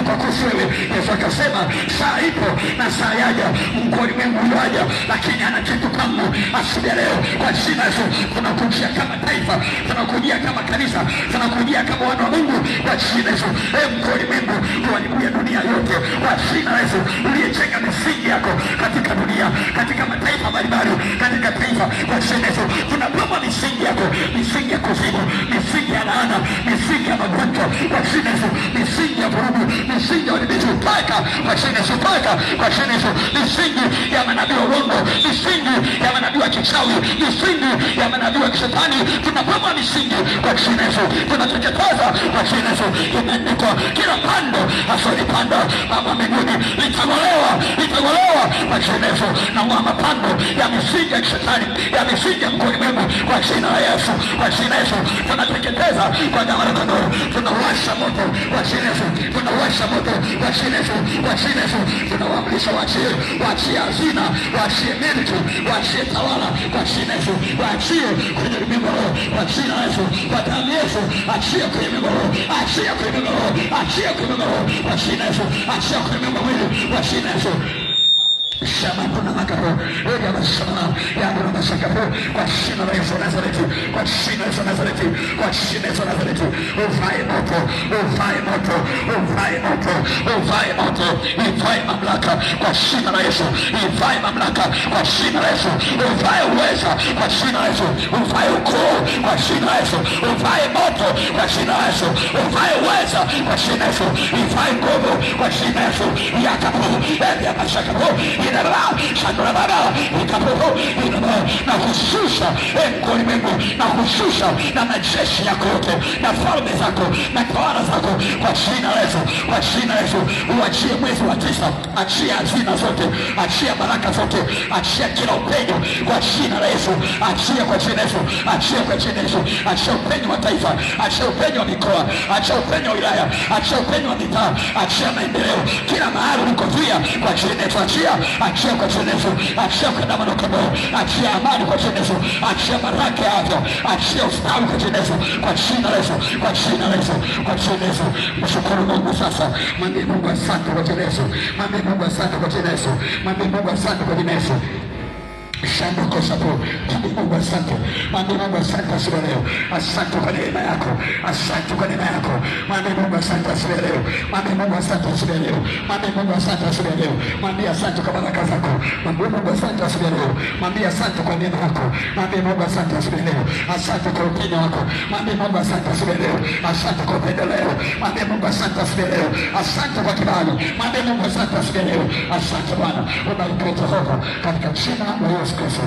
kukuhusu wewe. Yesu akasema saa ipo na saa yaja, Mungu ulimwengu yaja, lakini ana kitu kama asubuhi leo. Kwa jina Yesu tunakujia kama taifa, tunakujia kama kanisa, tunakujia kama wana wa Mungu kwa jina Yesu. Mungu ulimwengu uliye dunia yote kwa jina Yesu, uliyejenga misingi yako katika dunia, katika mataifa mbalimbali, katika taifa kwa jina Yesu, tunapoma misingi yako, misingi ya kuzimu, misingi ya laana, misingi ya magonjwa kwa jina Yesu, misingi ya vurugu, misingi ya udhibiti paka kwa jina Yesu, paka kwa jina Yesu, misingi ya manabii wa uongo, misingi ya manabii wa kichawi, misingi ya manabii wa kishetani, tunapoma misingi kwa jina Yesu, tunateketeza kwa jina Yesu. Imeandikwa kila pando asolipanda Baba mbinguni litang'olewa, litang'olewa kwa jina Yesu, na mapando ya misingi ya kishetani, ya misingi ya ulimwengu kwa jina la Yesu, kwa jina Yesu tunateketeza kwa damu ya kondoo, tunawasha moto kwa jina Yesu, tunawasha moto kwa jina Yesu, kwa jina Yesu tunawaamrisha waachie, waachie hazina, waachie miliki, waachie tawala kwa jina Yesu, waachie kwenye ulimwengu kwa jina la Yesu, kwa damu ya Yesu, achia kwenye ulimwengu, achia kwenye ulimwengu, achia kwenye ulimwengu kwa jina Yesu, achia kwenye ulimwengu kwa jina Yesu. Shama kuna makapo ya masana ya kuna mashakapo kwa jina la Yesu Nazareti, kwa jina la Yesu Nazareti, kwa jina la Yesu Nazareti. Uvae moto, uvae moto, uvae moto, uvae moto, uvae mamlaka kwa jina la Yesu, uvae mamlaka kwa jina la Yesu, uvae uweza kwa jina la Yesu, uvae ukuu kwa jina la Yesu, uvae moto kwa jina la Yesu, uvae uweza kwa jina la Yesu, uvae nguvu kwa jina la Yesu. Yakapo ya mashakapo shandura baba ikapoho na kushusha kwa ulimwengu, na kushusha na majeshi yako yote na falme zako na tawala zako kwa jina la Yesu, kwa jina la Yesu. Uachie mwezi wa 9, achia hazina zote, achia baraka zote, achia kila upenyo kwa jina la Yesu, achia kwa jina la Yesu, achia kwa jina la Yesu, achia upenyo wa taifa, achia upenyo wa mikoa, achia upenyo wa wilaya, achia upenyo wa mitaa, achia maendeleo kila mahali ulikozuia kwa jina la Yesu, achia kwa jina la Yesu, achia kwa damu na kondoo, achia amani kwa jina la Yesu, achia baraka ya afya, achia ustawi kwa jina la Yesu, kwa jina la Yesu, kwa jina la Yesu, kwa jina la Yesu. Mshukuru Mungu sasa, mwambie Mungu asante kwa jina la Yesu, mwambie Mungu asante kwa jina la Yesu, mwambie Mungu asante kwa jina la Yesu. Shamba kwa sababu Mungu asante, mwambie Mungu asante asubuhi leo, asante kwa neema yako, asante kwa neema yako, mwambie Mungu asante asubuhi leo, mwambie Mungu asante asubuhi leo, mwambie Mungu asante asubuhi leo, mwambie asante kwa baraka zako, mwambie Mungu asante asubuhi leo, mwambie asante kwa neema yako, mwambie Mungu asante asubuhi leo, asante kwa upendo wako, mwambie Mungu asante asubuhi leo, asante kwa upendo leo, mwambie Mungu asante asubuhi leo, asante kwa kibali, mwambie Mungu asante asubuhi leo, asante Bwana, ubarikiwe Jehova katika jina la Yesu Kristo.